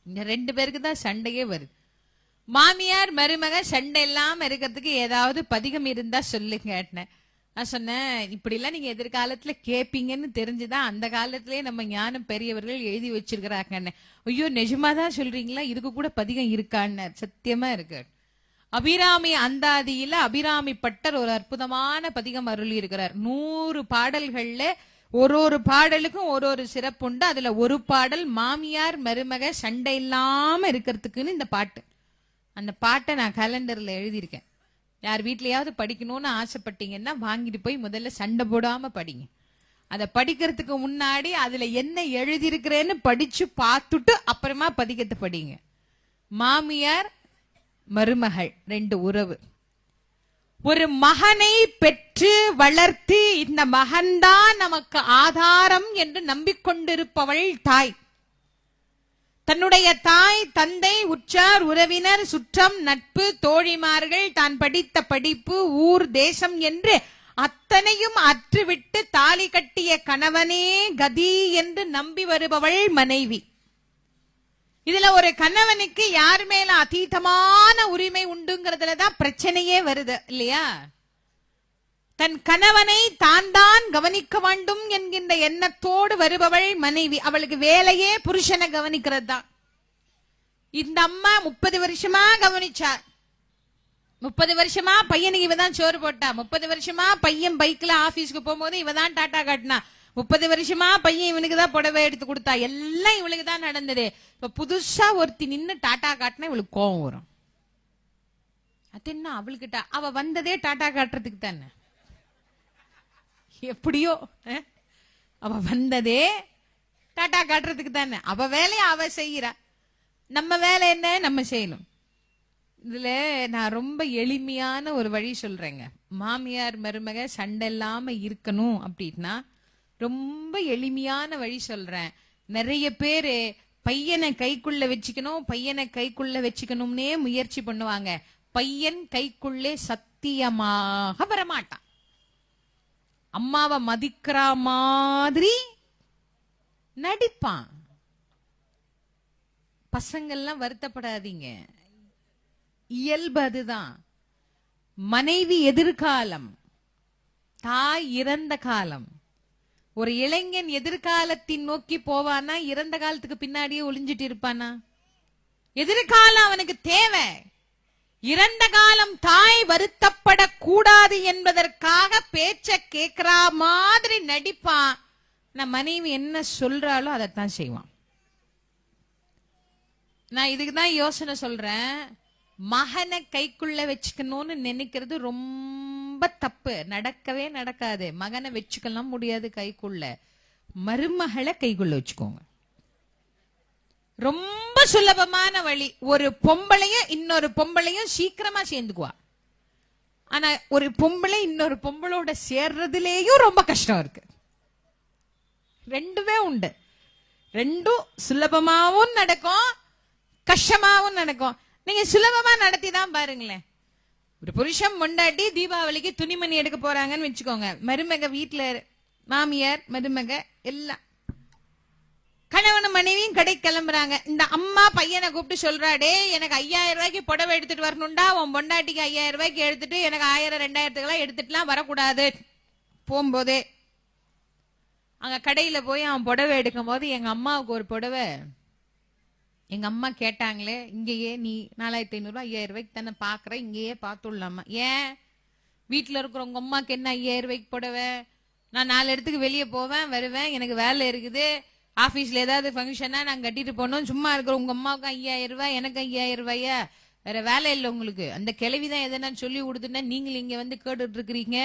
இந்த 2 பேருக்கு தான் சண்டையே வருது. மாமியார் மருமக சண்டை இல்லாம இருக்கிறதுக்கு ஏதாவது பதிகம் இருந்தா சொல்லுங்க. நான் சொன்னேன், இப்படி எல்லாம் நீங்க எதிர்காலத்துல கேப்பீங்கன்னு தெரிஞ்சுதான் அந்த காலத்திலேயே நம்ம ஞானம் பெரியவர்கள் எழுதி வச்சிருக்கிறாங்க. ஐயோ நிஜமாதான் சொல்றீங்களா? இதுக்கு கூட பதிகம் இருக்கான்னு. சத்தியமா இருக்கு. அபிராமி அந்தாதியில அபிராமி பட்டர் ஒரு அற்புதமான பதிகம் அருளி இருக்கிறார். 100 பாடல்கள்ல ஒரு பாடலுக்கும் ஒரு சிறப்பு உண்டு. அதுல ஒரு பாடல் மாமியார் மருமக சண்டை இல்லாம இருக்கிறதுக்குன்னு இந்த பாட்டு. அந்த பாட்டை நான் கேலண்டர்ல எழுதியிருக்கேன். யார் வீட்லயாவது படிக்கணும்னு ஆசைப்பட்டீங்கன்னா வாங்கிட்டு போய் முதல்ல சண்டை போடாம படிங்க. அதை படிக்கிறதுக்கு முன்னாடி அதுல என்ன எழுதியிருக்கிறேன்னு படிச்சு பார்த்துட்டு அப்புறமா பதிகத்தை படிங்க. மாமியார் மருமகள் 2 உறவு. ஒரு மகனை பெற்று வளர்த்து இந்த மகன்தான் நமக்கு ஆதாரம் என்று நம்பிக்கொண்டிருப்பவள் தாய். தன்னுடைய தாய், தந்தை, உற்றார், உறவினர், சுற்றம், நட்பு, தோழிமார்கள், தான் படித்த படிப்பு, ஊர், தேசம் என்று அத்தனையும் அற்றுவிட்டு தாலி கட்டிய கணவனே கதி என்று நம்பி வருபவள் மனைவி. இதுல ஒரு கணவனுக்கு யார் மேல அதீதமான உரிமை உண்டுங்கிறதுலதான் பிரச்சனையே வருது இல்லையா? தன் கணவனை தான் கவனிக்க வேண்டும் என்கின்ற எண்ணத்தோடு வருபவள் மனைவி. அவளுக்கு வேலையே புருஷனை கவனிக்கிறது தான். இந்த அம்மா 30 வருஷமா கவனிச்சா. 30 வருஷமா பையனுக்கு இவதான் சோறு போட்டா. 30 வருஷமா பையன் பைக்ல ஆபீஸ்க்கு போகும்போது இவதான் டாட்டா காட்டினா. 30 வருஷமா பையன் இவனுக்கு தான் புடவை எடுத்து கொடுத்தா. எல்லாம் இவளுக்கு தான் நடந்தது. இப்ப புதுசா ஒருத்தி நின்னு டாட்டா காட்டினா இவளுக்கு கோவம் வரும். அது என்ன அவளுக்கு அவ வந்ததே டாட்டா காட்டுறதுக்கு தானே. எப்படியோ அவ வந்ததே டாட்டா காட்டுறதுக்கு தானே. அவ வேலையை அவ செய்யறா. நம்ம வேலை என்ன நம்ம செய்யணும். இதுல நான் ரொம்ப எளிமையான ஒரு வழி சொல்றேங்க. மாமியார் மருமக சண்டை இல்லாம இருக்கணும் அப்படின்னா ரொம்ப எளிமையான வழி சொல்றேன். நிறைய பேரு பையனை கைக்குள்ள வச்சுக்கணும், பையனை கைக்குள்ள வச்சுக்கணும்னே முயற்சி பண்ணுவாங்க. பையன் கைக்குள்ளே சத்தியமாக வரமாட்டான். அம்மாவை மதிக்கிற மாதிரி நடிப்பான். பசங்கள்லாம் வருத்தப்படாதீங்க, இயல்பு அதுதான். மனைவி எதிர்காலம், தாய் இறந்த காலம். ஒரு இளைஞன் எதிர்காலத்தின் நோக்கி போவானா, இறந்த காலத்துக்கு பின்னாடியே ஒளிஞ்சிட்டு இருப்பானா? எதிர்காலம் அவனுக்கு தேவை. இறந்த காலம் தாய் வருத்தப்படக்கூடாது என்பதற்காக பேச்ச கேட்கிற மாதிரி நடிப்பான். நான் மனைவி என்ன சொல்றாளோ அதைத்தான் செய்வான். நான் இதுக்குதான் யோசனை சொல்றேன். மகனை கைக்குள்ள வச்சுக்கணும்னு நினைக்கிறது ரொம்ப தப்பு. நடக்கவே நடக்காது. மகனை வச்சுக்கலாம் முடியாது கைக்குள்ள. மருமகளை கைக்குள்ள வச்சுக்கோங்க. ரொம்ப சுலபமான வழி. ஒரு பொம்பளையும் இன்னொரு பொம்பளையும் சீக்கிரமா சேர்ந்துக்குவா. ஆனா ஒரு பொம்பளை இன்னொரு பொம்பளோட சேர்றதுலேயும் ரொம்ப கஷ்டம் இருக்கு. ரெண்டுமே உண்டு. ரெண்டும் சுலபமாவும் நடக்கும், கஷ்டமாவும் நடக்கும். நீங்க சுலபமா நடத்தி தான் பாருங்களேன். ஒரு புருஷன் பொண்டாட்டி தீபாவளிக்கு துணிமணி எடுக்க போறாங்கன்னு வச்சுக்கோங்க. மருமக வீட்டுல, மாமியார் மருமக எல்லாம், கணவன் மனைவியும் கடை கிளம்புறாங்க. இந்த அம்மா பையனை கூப்பிட்டு சொல்றாடே, எனக்கு 5000 ரூபாய்க்கு புடவை எடுத்துட்டு வரணும்டா. உன் பொண்டாட்டிக்கு 5000 ரூபாய்க்கு எடுத்துட்டு எனக்கு 1000 2000 எடுத்துட்டுலாம் வரக்கூடாது. போகும்போதே அங்க கடையில போய் அவன் புடவை எடுக்கும் போது, எங்க அம்மாவுக்கு ஒரு புடவை எங்க அம்மா கேட்டாங்களே, இங்கேயே நீ 4500 5000 ரூபாய்க்கு தானே பாக்குற, இங்கேயே பார்த்துடலாமா? ஏன் வீட்டுல இருக்கிற உங்க அம்மாக்கு என்ன 5000 ரூபாய்க்கு புடவை? நான் 4 இடத்துக்கு வெளியே போவேன் வருவேன், எனக்கு வேலை இருக்குது, ஆபீஸ்ல ஏதாவது ஃபங்க்ஷனா நான் கட்டிட்டு போனோம். சும்மா இருக்கிற உங்க அம்மாவுக்கு 5000 ரூபாய், எனக்கு 5000 ரூபாயா? வேற வேலை இல்லை உங்களுக்கு? அந்த கிளவிதான் எதனா சொல்லி கொடுத்துன்னா நீங்கள் இங்க வந்து கேட்டுட்டு இருக்கிறீங்க.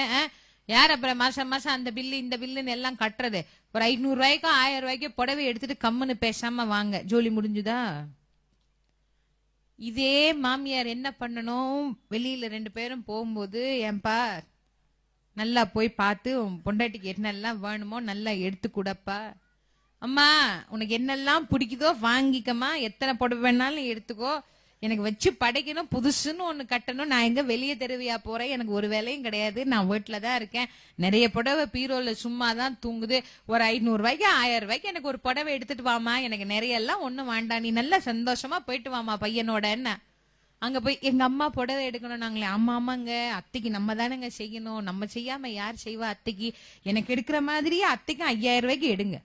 யார் அப்புறம் மாசம் மாசம் அந்த பில்லு இந்த பில்லுன்னு எல்லாம் கட்டுறது? ஒரு 500 ரூபாய்க்கோ 1000 ரூபாய்க்கோ புடவை எடுத்துட்டு கம்முன்னு பேசாம வாங்க, ஜோலி முடிஞ்சுதா? இதே மாமியார் என்ன பண்ணணும்? வெளியில 2 பேரும் போகும்போது, ஏன்பா நல்லா போய் பார்த்து உன் பொண்டாட்டிக்கு என்னெல்லாம் வேணுமோ நல்லா எடுத்து கூடப்பா. அம்மா உனக்கு என்னெல்லாம் பிடிக்குதோ வாங்கிக்கமா, எத்தனை புடவை வேணாலும் எடுத்துக்கோ. எனக்கு வச்சு படைக்கணும், புதுசுன்னு ஒண்ணு கட்டணும். நான் எங்க வெளியே தெருவியா போறேன், எனக்கு ஒரு வேலையும் கிடையாது, நான் வீட்டுலதான் இருக்கேன். நிறைய புடவை பீரோல சும்மா தான் தூங்குது. ஒரு 500 ரூபாய்க்கு 1000 ரூபாய்க்கு எனக்கு ஒரு புடவை எடுத்துட்டு வாமா, எனக்கு நிறைய எல்லாம் ஒண்ணும் வேண்டாம், நீ நல்லா சந்தோஷமா போயிட்டு வாமா பையனோட. என்ன அங்க போய் எங்க அம்மா புடவை எடுக்கணும் நாங்களே, ஆமா ஆமாங்க அத்தைக்கு நம்ம தானேங்க செய்யணும், நம்ம செய்யாம யார் செய்வா அத்தைக்கு, எனக்கு எடுக்கிற மாதிரியே அத்தைக்கு 5000 ரூபாய்க்கு எடுங்க.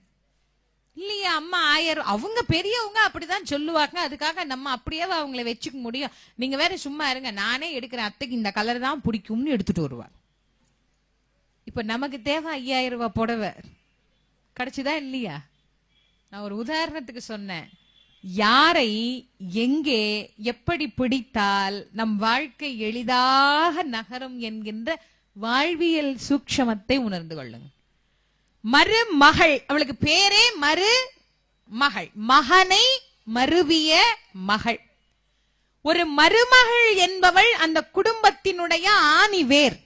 இல்லையா அம்மா 1000, அவங்க பெரியவங்க அப்படிதான் சொல்லுவாங்க, அதுக்காக நம்ம அப்படியே அவங்கள வச்சுக்க முடியும். நீங்க வேற சும்மா இருங்க, நானே எடுக்கிறேன், அத்தைக்கு இந்த கலர் தான் பிடிக்கும்னு எடுத்துட்டு வருவாங்க. இப்ப நமக்கு தேவை 5000 ரூபாய் புடவை, கிடைச்சுதா இல்லையா? நான் ஒரு உதாரணத்துக்கு சொன்னேன். யாரை எங்கே எப்படி பிடித்தால் நம் வாழ்க்கை எளிதாக நகரும் என்கின்ற வாழ்வியல் சூக்ஷமத்தை உணர்ந்து கொள்ளுங்க. மருமகள், அவளுக்கு பேரே மருமகள், மகனை மருவிய மகள். ஒரு மருமகள் என்பவள் அந்த குடும்பத்தினுடைய ஆணிவேர்.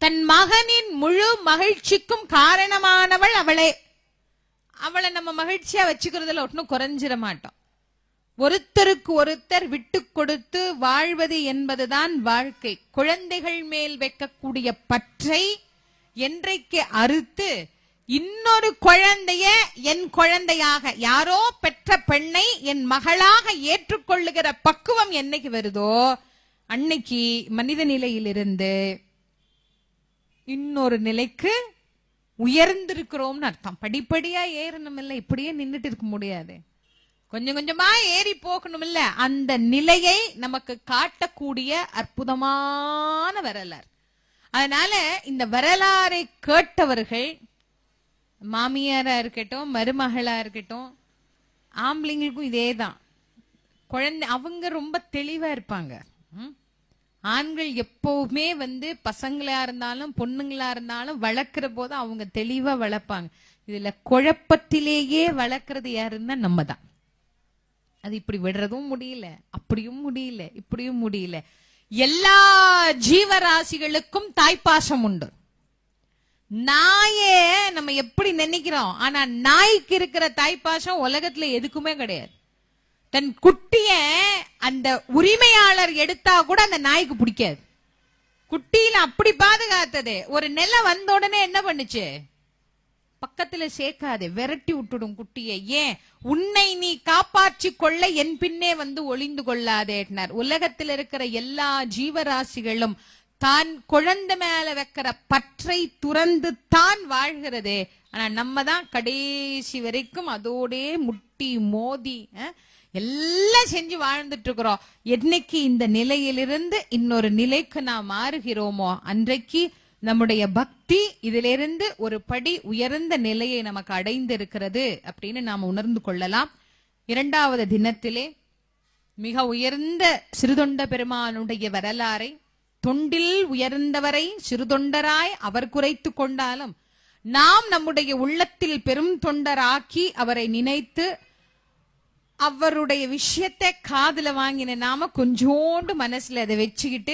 தன் மகனின் முழு மகிழ்ச்சிக்கும் காரணமானவள் அவளே. அவளை நம்ம மகிழ்ச்சியா வச்சுக்கிறதுல ஒன்னும் குறைஞ்சிட மாட்டோம். ஒருத்தருக்கு ஒருத்தர் விட்டு கொடுத்து வாழ்வது என்பதுதான் வாழ்க்கை. குழந்தைகள் மேல் வைக்கக்கூடிய பற்றை என்றைக்கு அறுத்து இன்னொரு குழந்தைய என் குழந்தையாக, யாரோ பெற்ற பெண்ணை என் மகளாக ஏற்றுக்கொள்ளுகிற பக்குவம் என்னைக்கு வருதோ அன்னைக்கு மனித நிலையிலிருந்து இன்னொரு நிலைக்கு உயர்ந்திருக்கிறோம்னு அர்த்தம். படிப்படியா ஏறணும் இல்ல, இப்படியே நின்றுட்டு இருக்க முடியாது, கொஞ்சம் கொஞ்சமா ஏறி போகணும் இல்ல. அந்த நிலையை நமக்கு காட்டக்கூடிய அற்புதமான வரலாறு. அதனால இந்த வரலாறை கேட்டவர்கள், மாமியாரா இருக்கட்டும் மருமகளா இருக்கட்டும், ஆம்பளைங்களுக்கும் இதேதான். குழந்தை அவங்க ரொம்ப தெளிவா இருப்பாங்க. ஆண்கள் எப்பவுமே பசங்களா இருந்தாலும் பொண்ணுங்களா இருந்தாலும் வளர்க்கிற போது அவங்க தெளிவா வளர்ப்பாங்க. இதுல குழப்பத்திலேயே வளர்க்கறது யாருன்னா நம்ம தான். அது இப்படி விடுறதும் முடியல, அப்படியும் முடியல, இப்படியும் முடியல. எல்லா ஜீவராசிகளுக்கும் தாய்ப்பாசம் உண்டு. நாயே நம்ம எப்படி நினைக்கிறோம், ஆனா நாய்க்கு இருக்கிற தாய்ப்பாசம் உலகத்துல எதுக்குமே கிடையாது. தன் குட்டிய அந்த உரிமையாளர் எடுத்தா கூட அந்த நாய்க்கு பிடிக்காது. குட்டியில அப்படி பாதுகாத்தது. ஒரு நிலை வந்த உடனே என்ன பண்ணுச்சு, பக்கத்துல சேர்க்காது, விரட்டி விட்டுடும் குட்டியை. ஏன், உன்னை நீ காப்பாற்றி கொள்ள என் பின்னே ஒளிந்து கொள்ளாதேனார். உலகத்தில் இருக்கிற எல்லா ஜீவராசிகளும் தான் குழந்தை மேல வைக்கிற பற்றை துறந்து தான் வாழ்கிறது. ஆனா நம்ம தான் கடைசி வரைக்கும் அதோடே முட்டி மோதி எல்லாம் செஞ்சு வாழ்ந்துட்டு இருக்கிறோம். என்னைக்கு இந்த நிலையிலிருந்து இன்னொரு நிலைக்கு நாம் மாறுகிறோமோ அன்றைக்கு நம்முடைய பக்தி இதிலிருந்து ஒரு படி உயர்ந்த நிலையை நமக்கு அடைந்து இருக்கிறது அப்படின்னு நாம் உணர்ந்து கொள்ளலாம். இரண்டாவது தினத்திலே மிக உயர்ந்த சிறுதொண்ட பெருமானுடைய வரலாறை, தொண்டில் உயர்ந்தவரை சிறுதொண்டராய் அவர் குறைத்து கொண்டாலும் நாம் நம்முடைய உள்ளத்தில் பெரும் தொண்டராக்கி அவரை நினைத்து அவருடைய விஷயத்தை காதுல வாங்கின நாம கொஞ்சோண்டு மனசுல அதை வச்சுக்கிட்டு